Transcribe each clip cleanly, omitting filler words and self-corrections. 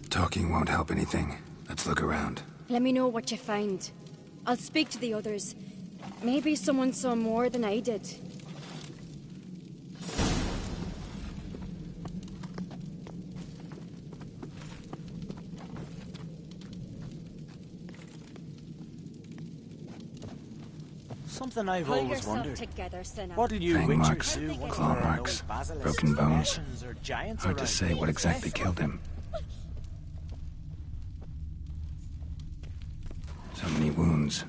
Talking won't help anything. Let's look around. Let me know what you find. I'll speak to the others. Maybe someone saw more than I did. Something I've Pull always yourself wondered. together, sinner. What'll you Fang witchers marks, do once claw there are no marks, basilisks, broken bones. dragons, or giants Hard to around? say what exactly killed him. So many wounds.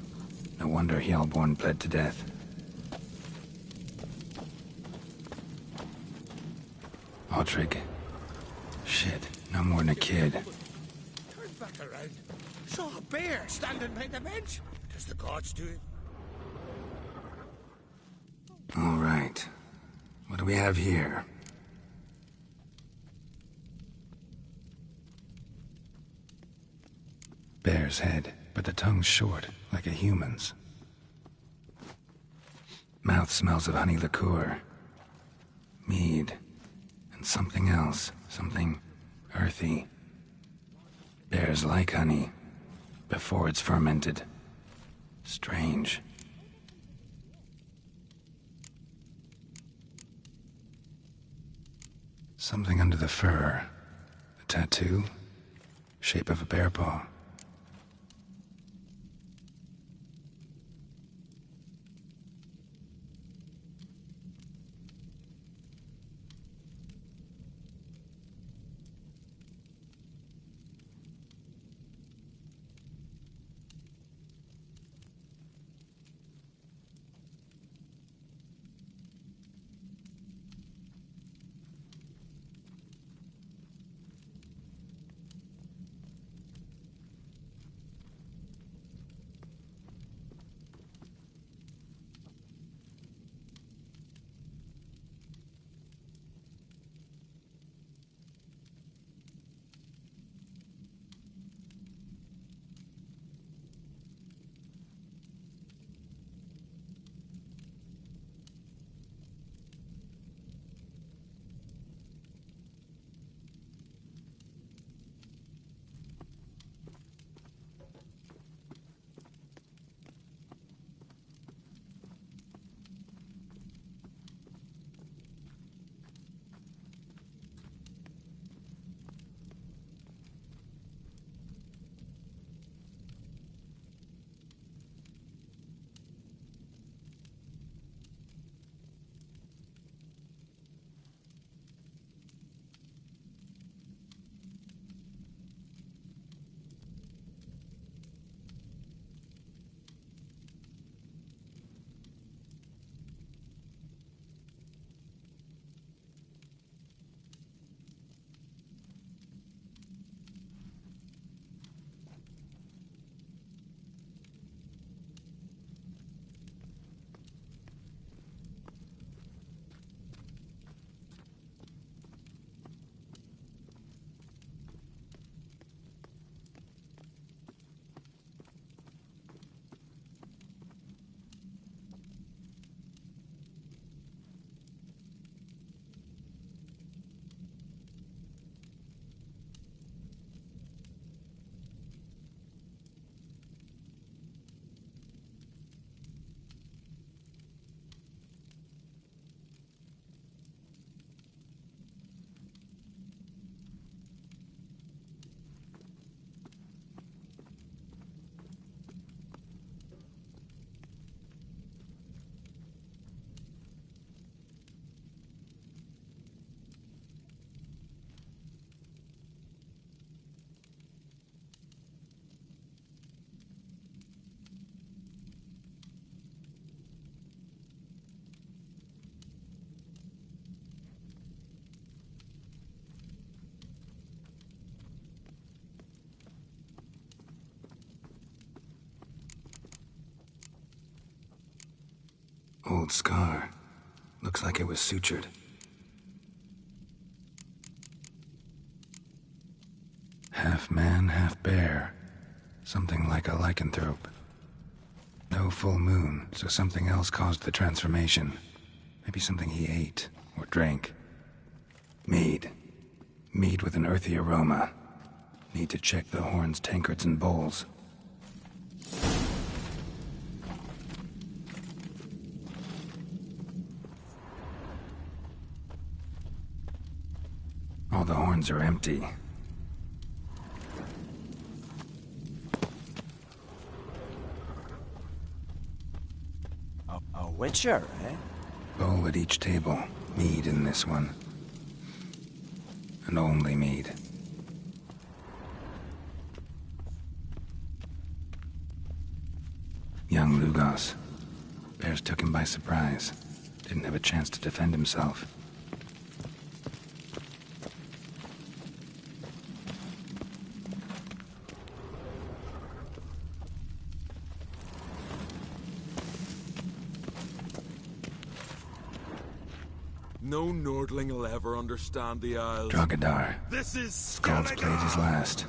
No wonder Hjalborn bled to death. Altric. Shit, no more than a kid. Turn back around. Saw a bear standing by the bench. Does the gods do it? All right. What do we have here? Bear's head, but the tongue's short, like a human's. Mouth smells of honey liqueur. Mead. And something else. Something earthy. Bears like honey. Before it's fermented. Strange. Something under the fur. A tattoo? Shape of a bear paw. Old scar. Looks like it was sutured. Half man, half bear. Something like a lycanthrope. No full moon, so something else caused the transformation. Maybe something he ate or drank. Mead. Mead with an earthy aroma. Need to check the horns, tankards, and bowls. All the horns are empty. A witcher, eh? Bowl at each table. Mead in this one. And only mead. Young Lugos. Bears took him by surprise. Didn't have a chance to defend himself. No Nordling will ever understand the Isles. Drogadar. This is Skald's played his last.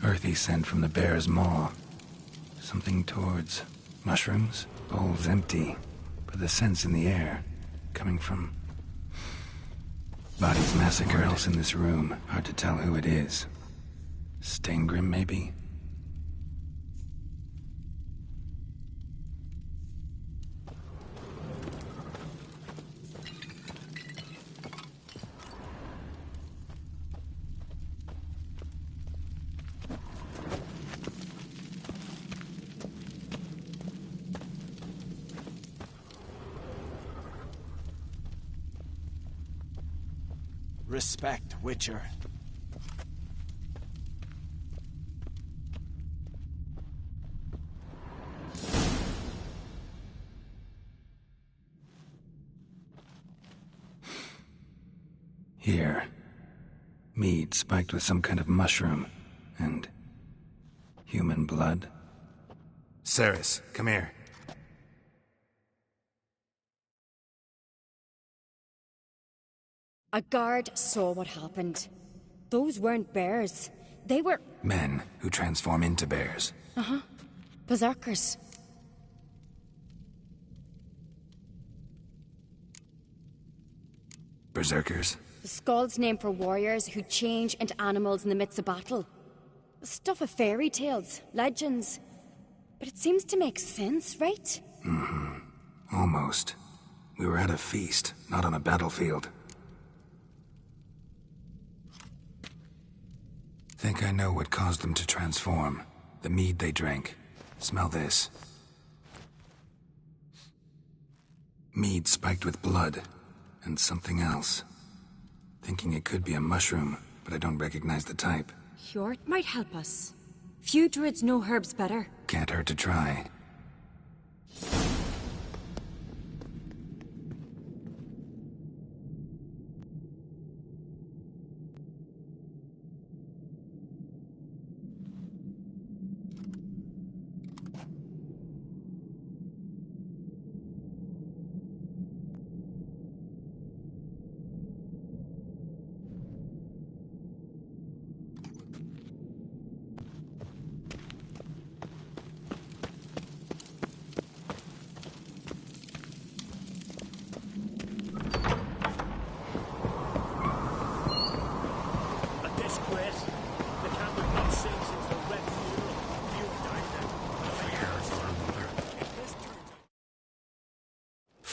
Earthy scent from the bear's maw. Something towards mushrooms. Bowl's empty, but the scent's in the air. Coming from... bodies massacred. Where else in this room? Hard to tell who it is. Steingrim, maybe? Respect, Witcher. Here. Mead spiked with some kind of mushroom. And... human blood. Ceres, come here. A guard saw what happened. Those weren't bears. They were... Men who transform into bears. berserkers. Berserkers? The Skald's name for warriors who change into animals in the midst of battle. Stuff of fairy tales, legends. But it seems to make sense, right? Almost. We were at a feast, not on a battlefield. Think I know what caused them to transform. The mead they drank. Smell this. Mead spiked with blood. And something else. Thinking it could be a mushroom, but I don't recognize the type. Hjort might help us. Few druids know herbs better. Can't hurt to try.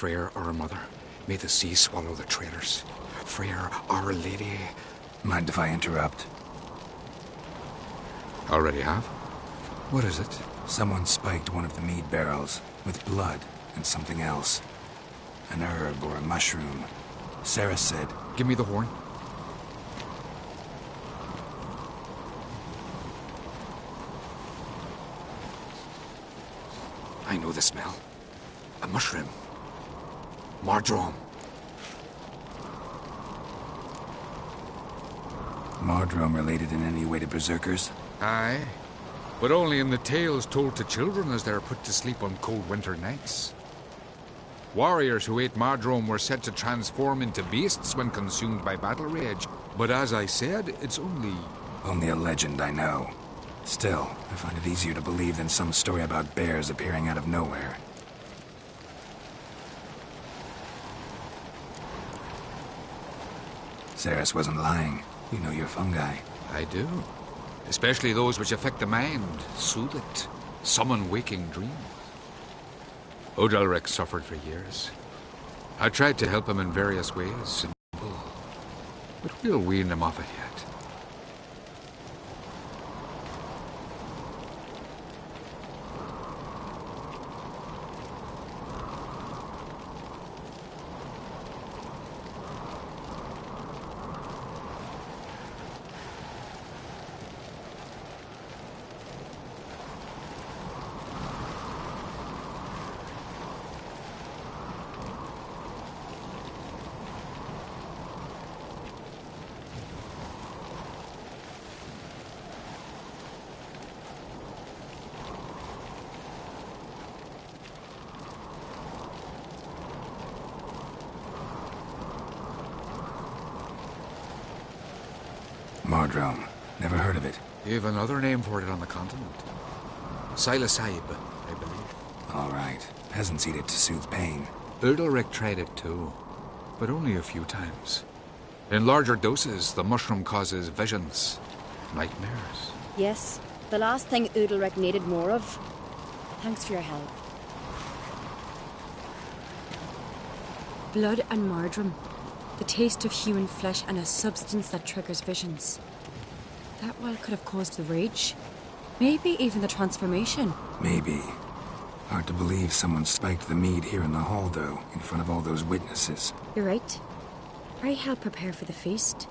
Freyr, our mother, may the sea swallow the traitors. Freyr, our lady. Mind if I interrupt? Already have? What is it? Someone spiked one of the mead barrels with blood and something else. An herb or a mushroom. Sarah said... Give me the horn. I know the smell. A mushroom. Mardrome. Mardrome related in any way to berserkers? Aye, but only in the tales told to children as they're put to sleep on cold winter nights. Warriors who ate Mardrome were said to transform into beasts when consumed by battle rage. But as I said, it's only... Only a legend, I know. Still, I find it easier to believe than some story about bears appearing out of nowhere. Ceres wasn't lying. You know your fungi. I do. Especially those which affect the mind, soothe it, summon waking dreams. Odalric suffered for years. I tried to help him in various ways, but we'll wean him off it yet. Mardrome. Never heard of it. You have another name for it on the continent. Psilocybe, I believe. All right. Peasants eat it to soothe pain. Udalric tried it too, but only a few times. In larger doses, the mushroom causes visions, nightmares. Yes, the last thing Udalric needed more of. Thanks for your help. Blood and Mardrome. The taste of human flesh and a substance that triggers visions. That well could have caused the rage. Maybe even the transformation. Maybe. Hard to believe someone spiked the mead here in the hall, though, in front of all those witnesses. You're right. I helped prepare for the feast.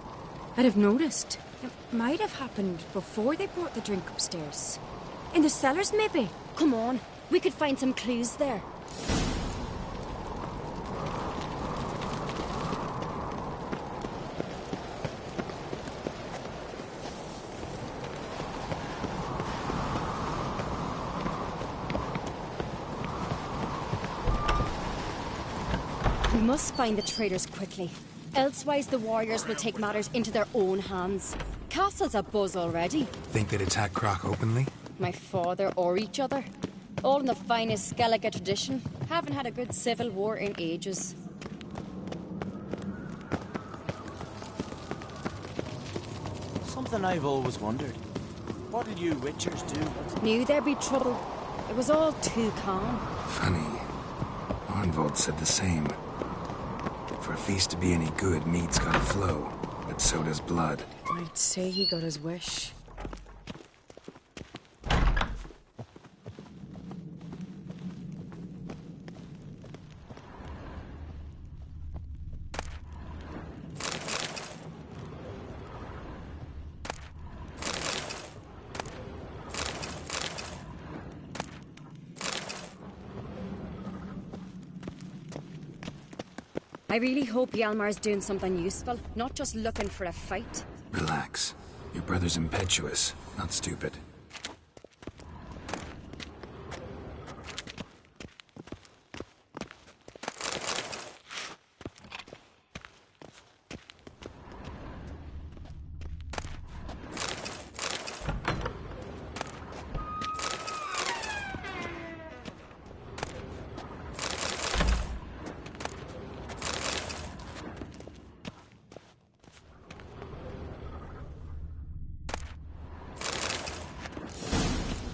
I'd have noticed. It might have happened before they brought the drink upstairs. In the cellars, maybe. Come on, we could find some clues there. We must find the traitors quickly. Elsewise, the warriors will take matters into their own hands. Castle's abuzz already. Think they'd attack Croc openly? My father or each other. All in the finest Skellige tradition. Haven't had a good civil war in ages. Something I've always wondered. What did you Witchers do? Knew there'd be trouble. It was all too calm. Funny. Arnvold said the same. For a feast to be any good, meat's gotta flow. But so does blood. I'd say he got his wish. I really hope Hjalmar's doing something useful, not just looking for a fight. Relax. Your brother's impetuous, not stupid.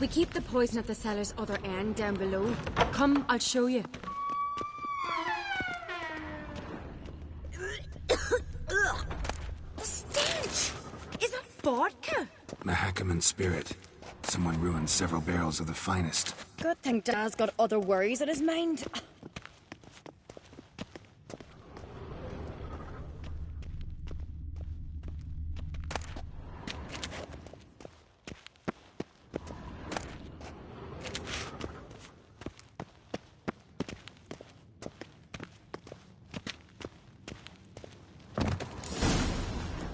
We keep the poison at the cellar's other end, down below. Come, I'll show you. The stench! Is that vodka? Mahakaman spirit. Someone ruined several barrels of the finest. Good thing Dad's got other worries on his mind.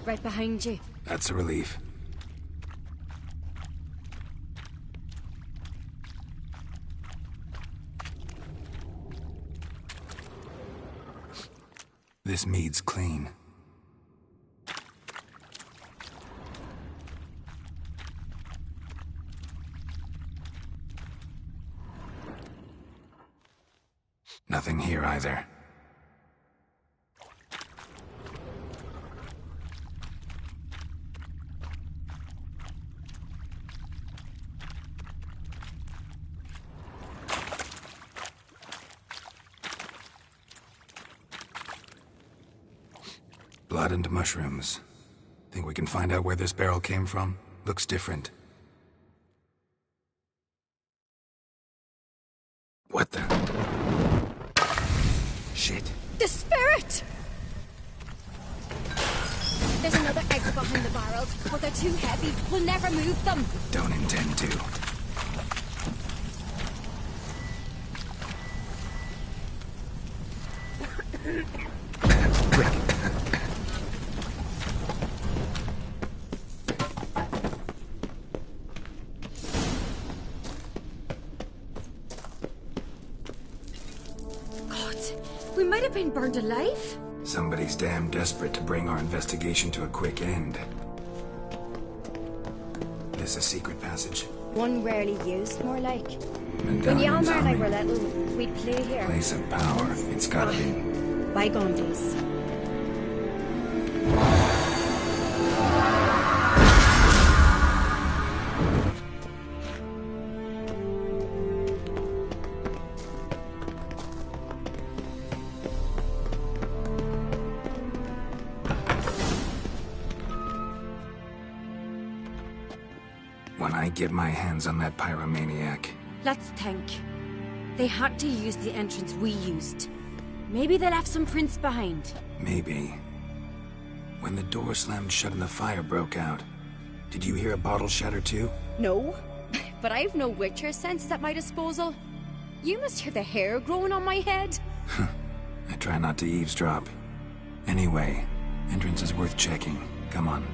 Right behind you. That's a relief. This mead's clean. Nothing here either. Blood and mushrooms. Think we can find out where this barrel came from? Looks different. What the? Shit. The spirit! There's another exit behind the barrels, but they're too heavy. We'll never move them. Don't intend to. God, we might have been burned alive. Somebody's damn desperate to bring our investigation to a quick end. This a secret passage? One rarely used, more like. When Medallions Yalmar and I on were me. little, we'd play here. Place of power. It's gotta be. Bygone days. When I get my hands on that pyromaniac, Let's think. They had to use the entrance we used. Maybe they left some prints behind. maybe. When the door slammed shut and the fire broke out, did you hear a bottle shatter too? No, but I've no Witcher sense at my disposal. You must hear the hair growing on my head. I try not to eavesdrop. Anyway, entrance is worth checking. Come on.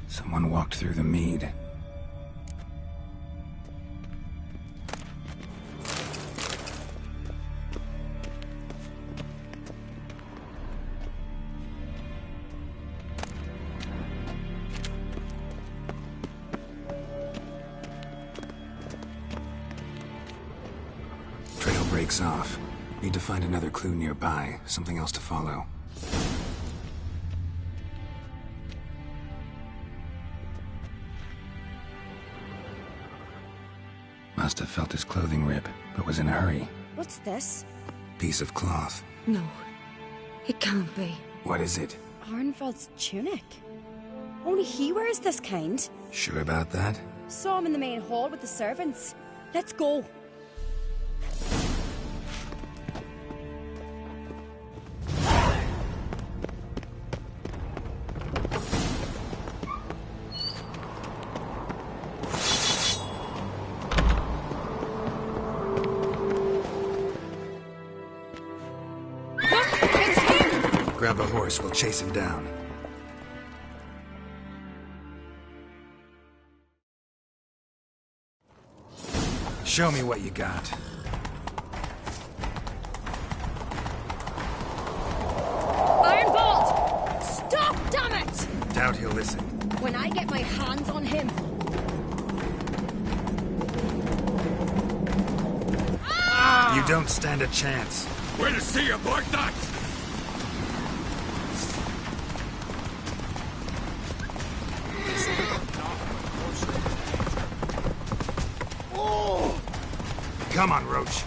Someone walked through the mead. breaks off. Need to find another clue nearby, something else to follow. Must have felt his clothing rip, but was in a hurry. What's this? Piece of cloth. No, it can't be. What is it? Arnvald's tunic. Only he wears this kind. Sure about that? Saw him in the main hall with the servants. Let's go. Grab a horse, we'll chase him down. Show me what you got. Arnvald! Stop, damn it! Doubt he'll listen. When I get my hands on him... You don't stand a chance. Way to see you, like that! Come on, Roach.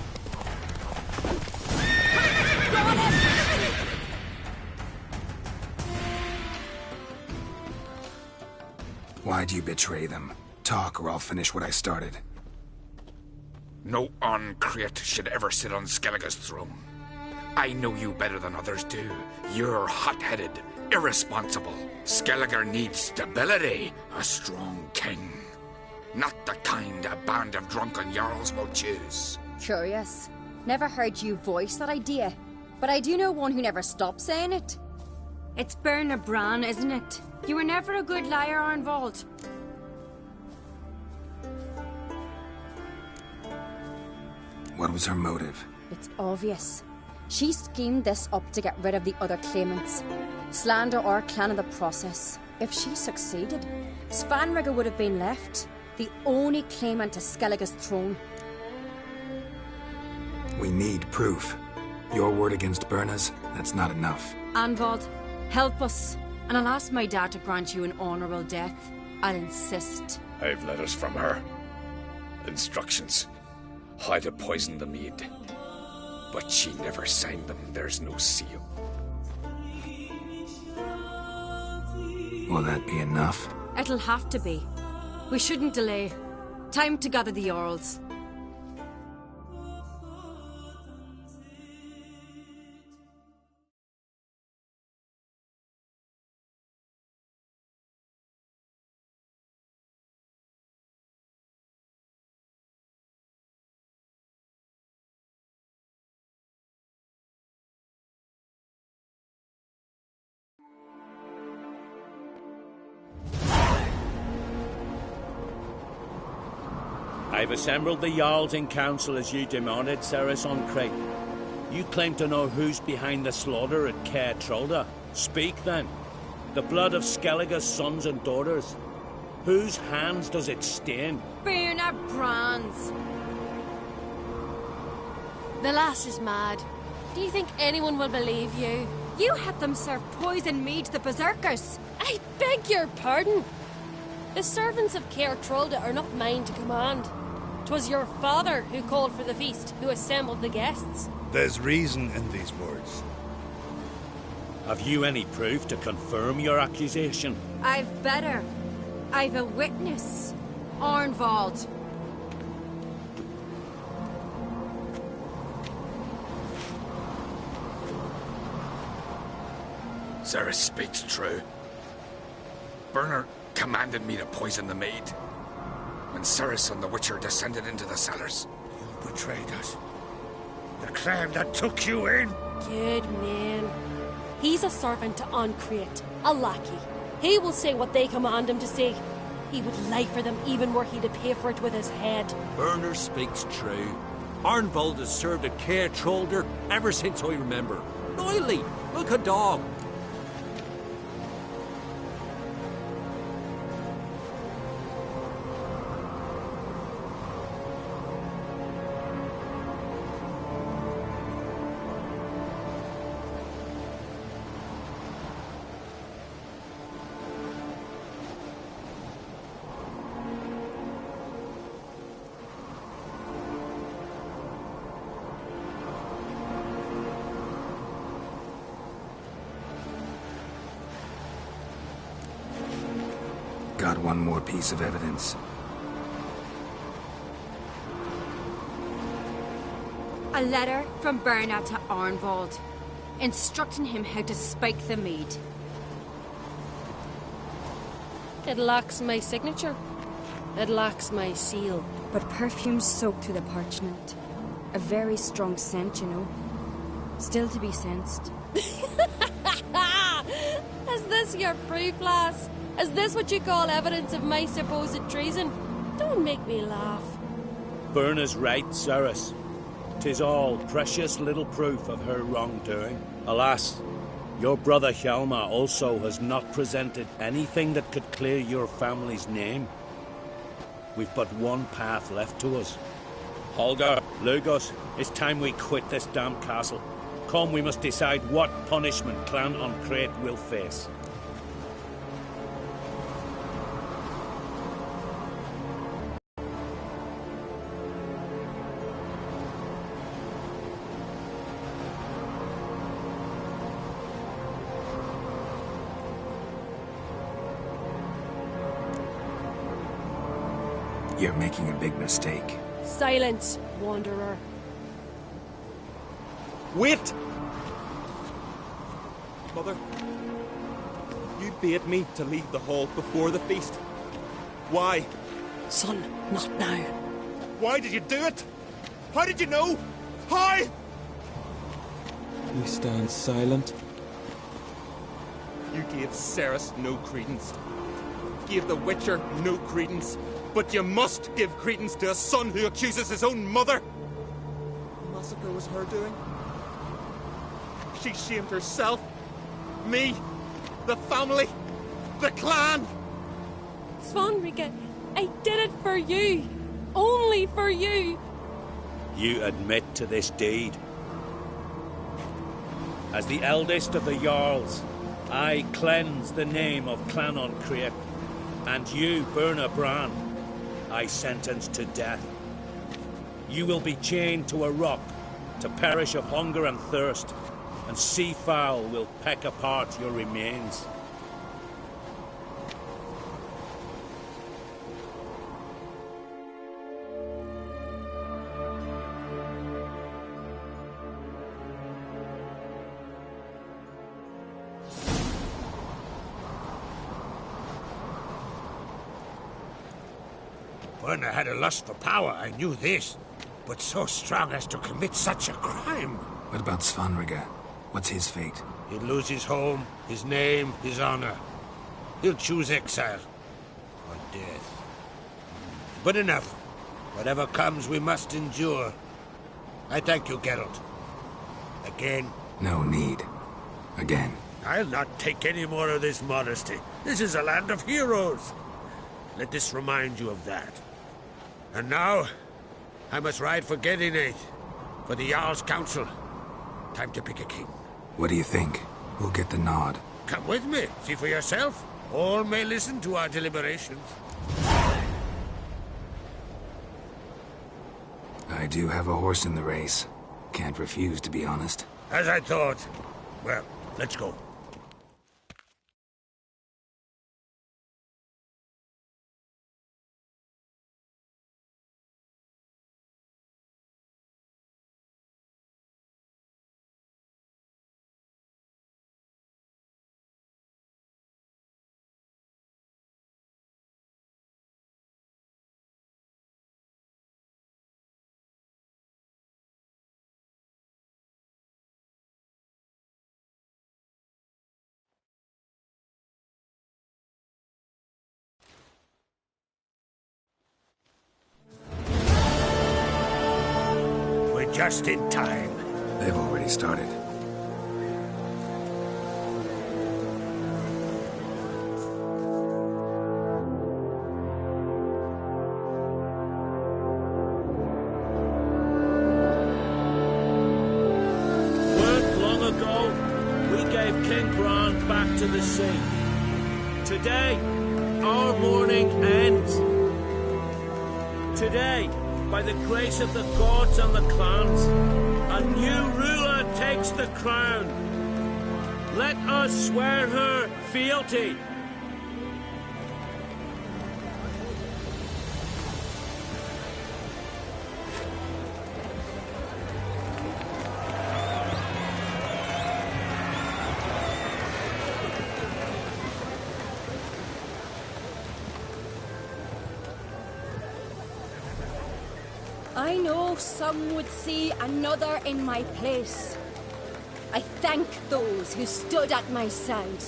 Why'd you betray them? Talk, or I'll finish what I started. No Ancrete should ever sit on Skellige's throne. I know you better than others do. You're hot-headed, irresponsible. Skellige needs stability, a strong king. Not the kind a band of drunken jarls will choose. Curious. Never heard you voice that idea. But I do know one who never stopped saying it. It's Berna Bran, isn't it? You were never a good liar, Arnvald. What was her motive? It's obvious. She schemed this up to get rid of the other claimants. Slander our clan in the process. If she succeeded, Svanrige would have been left, the only claimant to Skellige's throne. We need proof. Your word against Berna's, that's not enough. Arnvald, help us, and I'll ask my dad to grant you an honourable death. I'll insist. I've letters from her. Instructions. How to poison the mead. But she never signed them. There's no seal. Will that be enough? It'll have to be. We shouldn't delay. Time to gather the Jarls. I've assembled the Jarls in council as you demanded, Cerys Ancrete. You claim to know who's behind the slaughter at Caer Trolda. Speak then. The blood of Skellige's sons and daughters. Whose hands does it stain? Berna Bran's. The lass is mad. Do you think anyone will believe you? You had them serve poison mead to the berserkers. I beg your pardon. The servants of Caer Trolda are not mine to command. 'Twas your father who called for the feast, who assembled the guests. There's reason in these words. Have you any proof to confirm your accusation? I've better. I've a witness. Arnvald. Cerys speaks true. Berna commanded me to poison the maid. When Cerys and the Witcher descended into the cellars. You betrayed us. The clan that took you in. Good man. He's a servant to Ancrete, a lackey. He will say what they command him to say. He would lie for them even were he to pay for it with his head. Berner speaks true. Arnvald has served at Caer Trolder ever since I remember. Loyally, like a dog. got one more piece of evidence. A letter from Berna to Arnvald, instructing him how to spike the mead. It lacks my signature. It lacks my seal. But perfume soaked through the parchment. A very strong scent, you know. Still to be sensed. Is this your proof, lass? Is this what you call evidence of my supposed treason? Don't make me laugh. Berna's right, Cerys. 'Tis all precious little proof of her wrongdoing. Alas, your brother Hjalmar also has not presented anything that could clear your family's name. We've but one path left to us. Holger, Lugos, it's time we quit this damn castle. Come, we must decide what punishment Clan an Craite will face. You're making a big mistake. Silence, wanderer. Wait! Mother, you bade me to leave the hall before the feast. Why? Son, not now. Why did you do it? How did you know? How? You stand silent. You gave Cerys no credence. Gave the Witcher no credence. But you must give credence to a son who accuses his own mother. The massacre was her doing. She shamed herself, me, the family, the clan. Svanrige, I did it for you. Only for you. You admit to this deed. As the eldest of the Jarls, I cleanse the name of Clan an Craite, and you, Berna Bran, I sentence to death. You will be chained to a rock to perish of hunger and thirst, and sea fowl will peck apart your remains. Berna had a lust for power, I knew this. But so strong as to commit such a crime. What about Svanrige? What's his fate? He'll lose his home, his name, his honor. He'll choose exile. Or death. But enough. Whatever comes, we must endure. I thank you, Geralt. Again. No need. Again. I'll not take any more of this modesty. This is a land of heroes. Let this remind you of that. And now, I must ride for Gedinath, for the Jarl's Council. Time to pick a king. What do you think? Who'll get the nod? Come with me, see for yourself. All may listen to our deliberations. I do have a horse in the race. Can't refuse, to be honest. As I thought. Well, let's go. Just in time. They've already started. Weren't long ago, we gave King Bran back to the sea. Today, our mourning ends. Today, by the grace of the gods and the clans, a new ruler takes the crown. Let us swear her fealty. I know some would see another in my place. I thank those who stood at my side.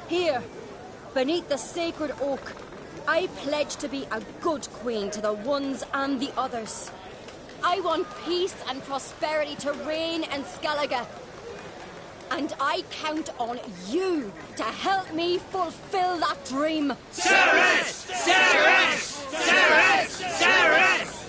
Here, beneath the sacred oak, I pledge to be a good queen to the ones and the others. I want peace and prosperity to reign in Skellige. And I count on you to help me fulfill that dream. Cerys! Cerys! Cerys! Cerys!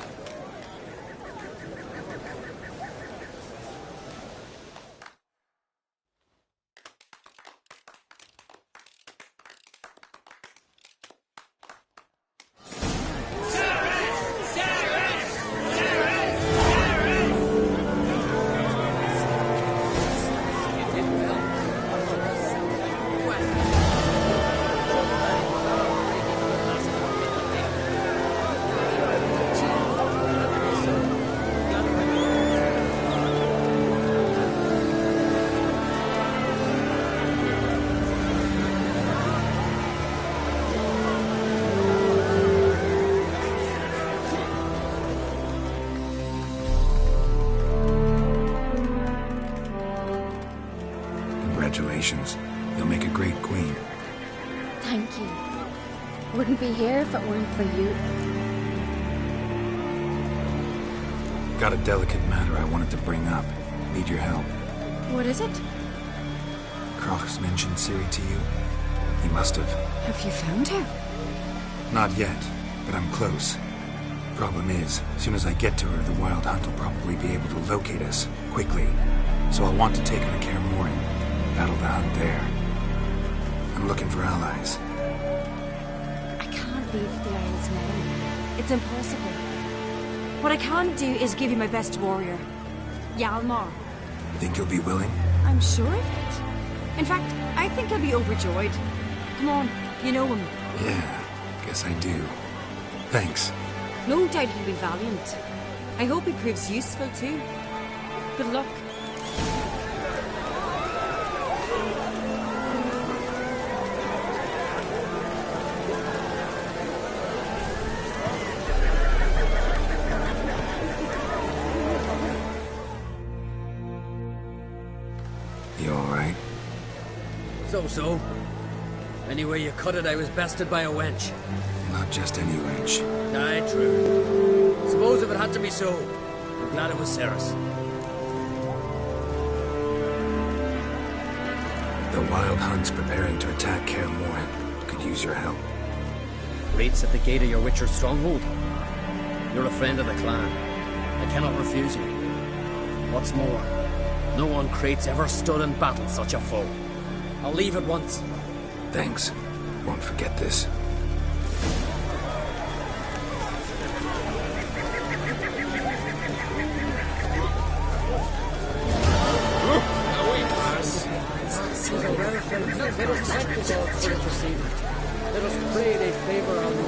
Congratulations. You'll make a great queen. Thank you. Wouldn't be here if it weren't for you. Got a delicate matter I wanted to bring up. Need your help. What is it? Crach's mentioned Ciri to you? He must have. Have you found her? Not yet, but I'm close. Problem is, as soon as I get to her, the Wild Hunt will probably be able to locate us, quickly. So I'll want to take her to Kaer Morhen. Battle the hunt there. I'm looking for allies. I can't leave the Isles now. It's impossible. What I can do is give you my best warrior, Hjalmar. You think you'll be willing? I'm sure of it. In fact, I think he'll be overjoyed. Come on, you know him. Yeah, guess I do. Thanks. No doubt he'll be valiant. I hope he proves useful too. Good luck. You alright? So. Anyway you cut it, I was bested by a wench. Not just any wench. Aye, true. Suppose if it had to be so, I'm glad it was Cerys. The Wild Hunt's preparing to attack Kaer Morhen. Could use your help. Rates at the gate of your Witcher stronghold. You're a friend of the clan. I cannot refuse you. What's more, no one Crate's ever stood in battle such a foe. I'll leave at once. Thanks. Won't forget this. Let us pray they favor our new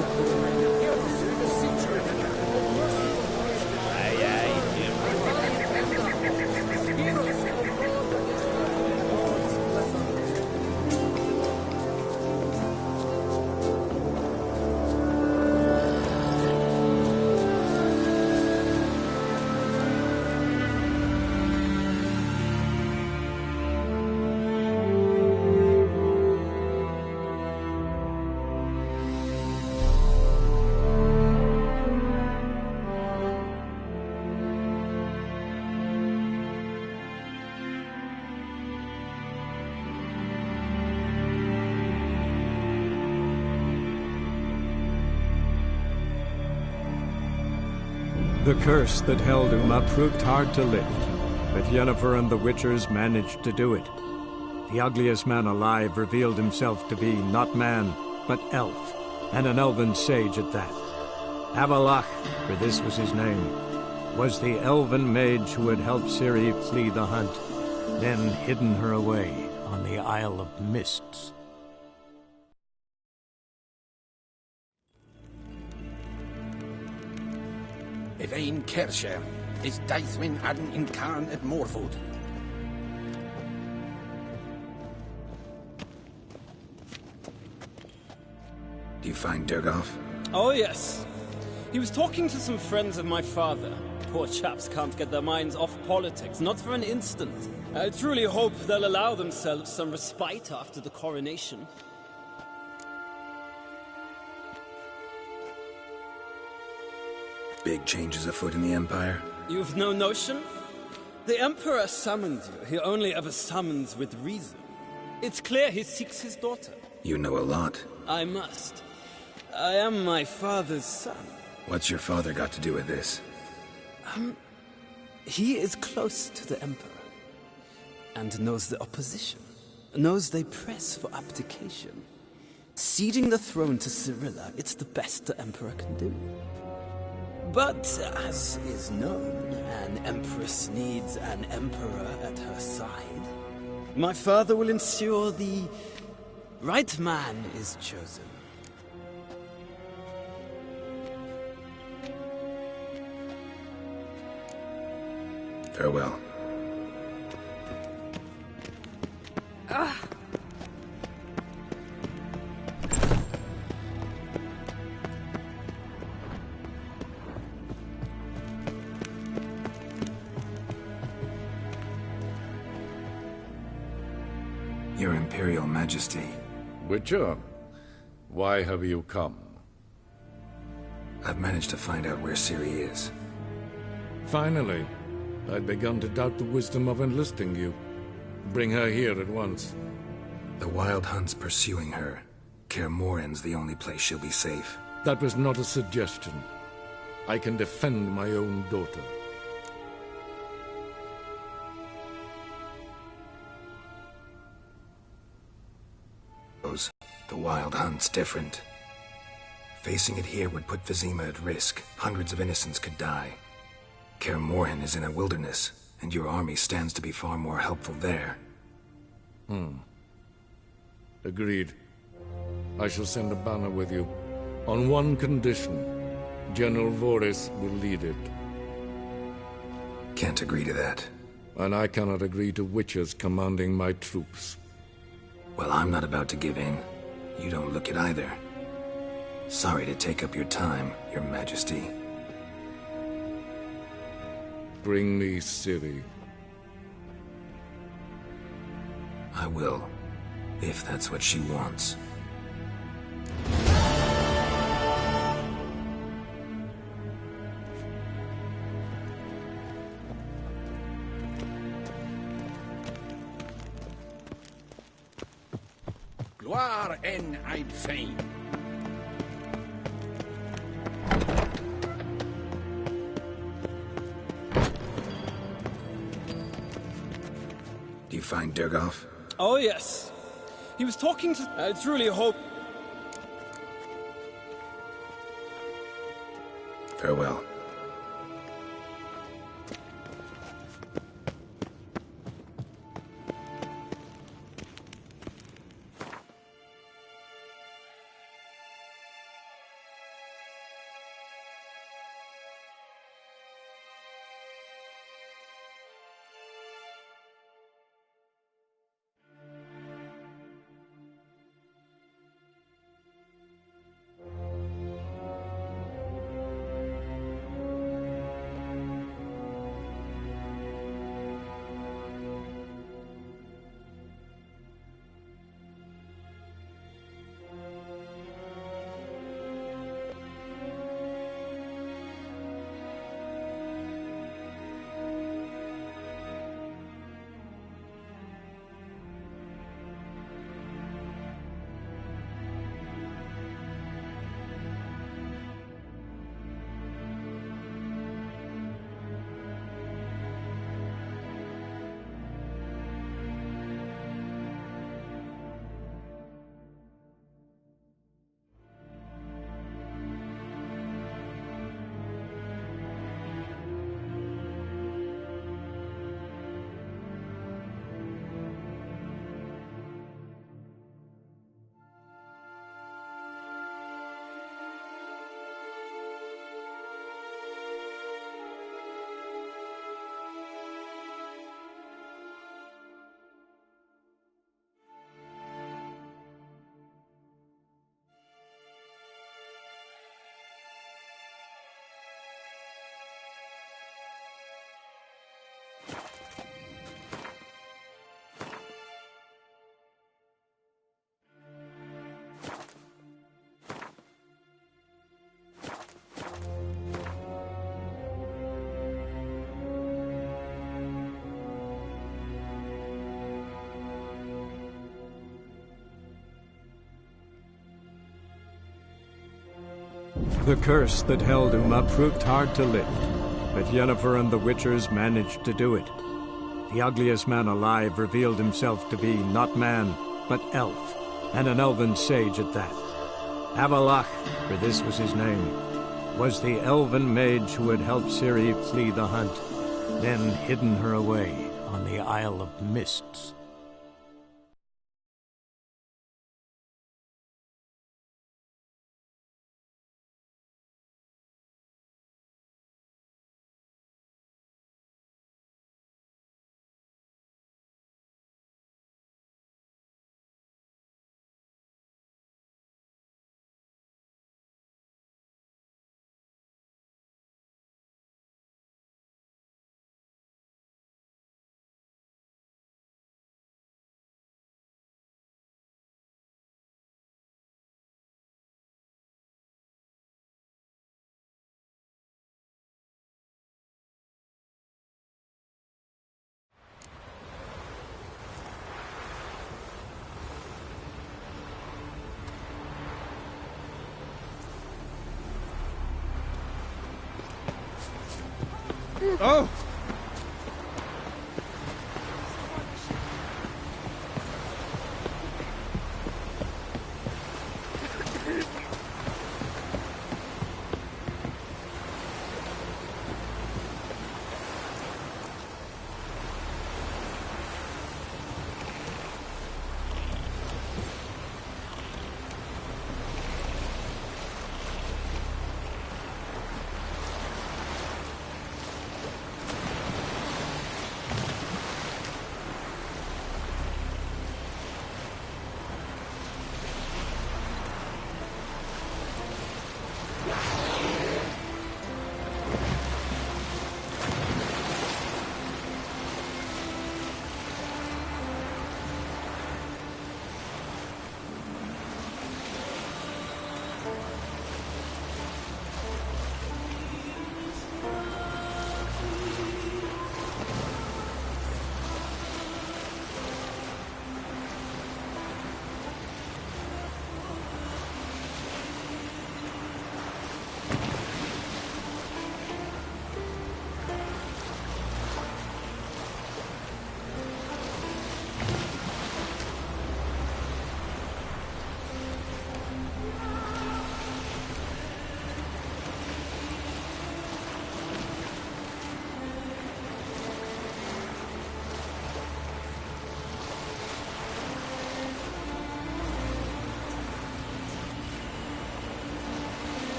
The curse that held Uma proved hard to lift, but Yennefer and the Witchers managed to do it. The ugliest man alive revealed himself to be not man, but elf, and an elven sage at that. Avallac'h, for this was his name, was the elven mage who had helped Ciri flee the hunt, then hidden her away on the Isle of Mists. Evain Kershire is Daithwin Adden in Cairn at Morfoot. Do you find Durgoff? Oh, yes. He was talking to some friends of my father. Poor chaps can't get their minds off politics, not for an instant. I truly hope they'll allow themselves some respite after the coronation. Big changes afoot in the Empire? You've no notion? The Emperor summoned you. He only ever summons with reason. It's clear he seeks his daughter. You know a lot. I must. I am my father's son. What's your father got to do with this? He is close to the Emperor. And knows the opposition. Knows they press for abdication. Ceding the throne to Cirilla, it's the best the Emperor can do. But, as is known, an Empress needs an Emperor at her side. My father will ensure the right man is chosen. Farewell. Your Imperial Majesty. Witcher, why have you come? I've managed to find out where Ciri is. Finally. I'd begun to doubt the wisdom of enlisting you. Bring her here at once. The Wild Hunt's pursuing her. Kaer Morhen's the only place she'll be safe. That was not a suggestion. I can defend my own daughter. The Wild Hunt's different. Facing it here would put Vizima at risk. Hundreds of innocents could die. Kaer Morhen is in a wilderness, and your army stands to be far more helpful there. Agreed. I shall send a banner with you. On one condition. General Voris will lead it. Can't agree to that. And I cannot agree to Witchers commanding my troops. Well, I'm not about to give in. You don't look it either. Sorry to take up your time, Your Majesty. Bring me Ciri. I will, if that's what she wants. Gloire en Eid Fein. Do you find Durgoff? Oh, yes. He was talking to... I truly hope... Farewell. The curse that held Uma proved hard to lift, but Yennefer and the Witchers managed to do it. The ugliest man alive revealed himself to be not man, but elf, and an elven sage at that. Avallac'h, for this was his name, was the elven mage who had helped Ciri flee the hunt, then hidden her away on the Isle of Mists. Oh!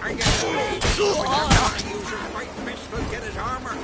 I get it. Use your white fist to get his armor.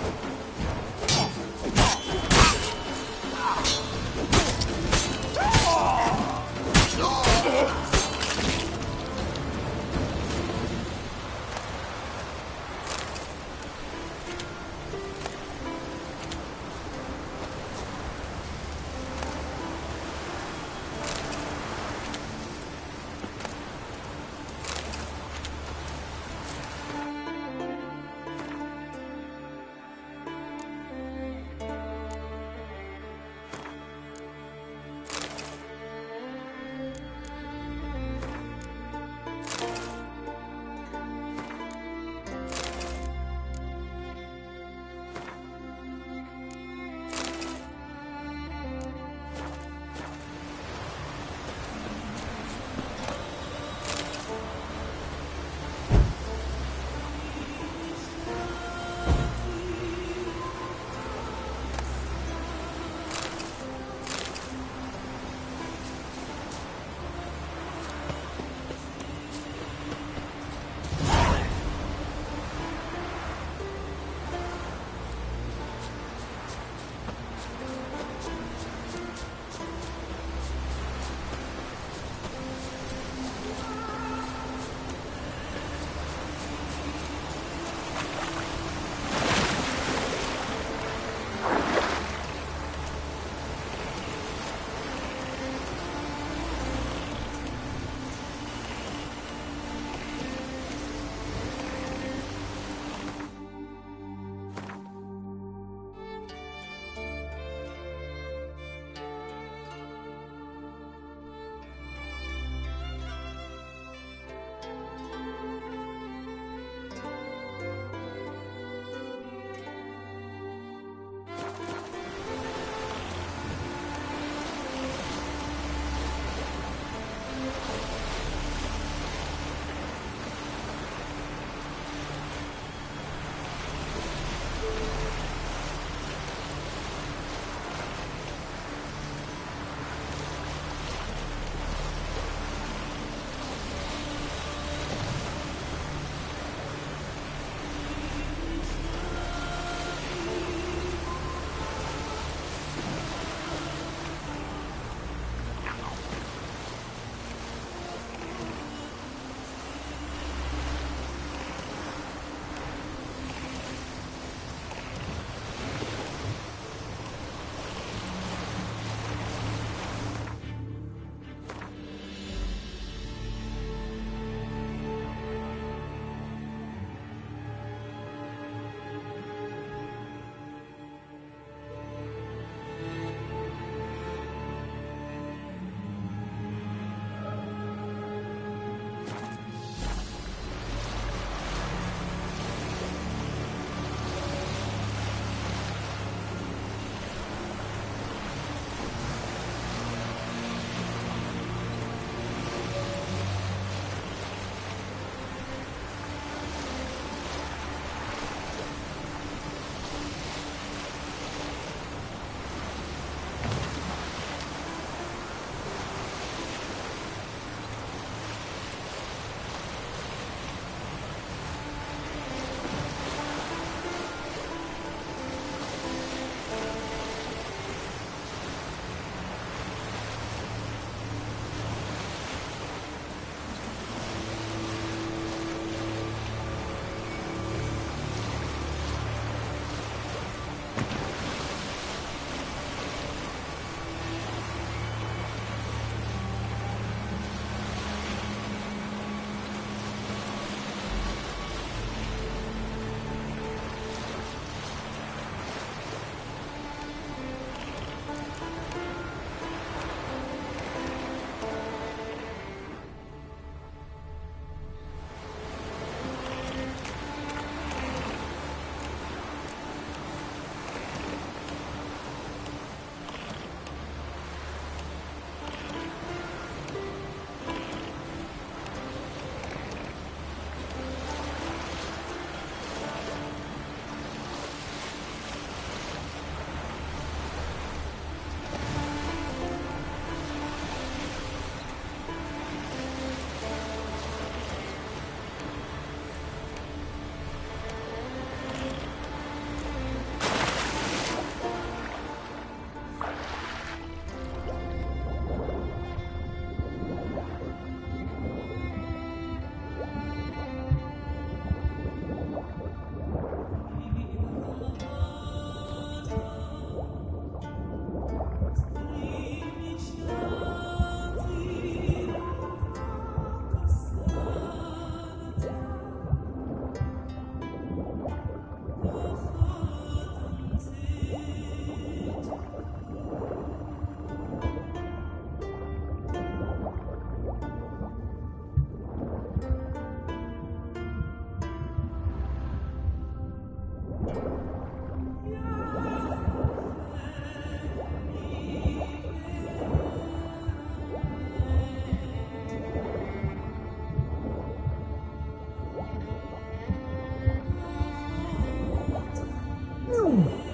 Boom!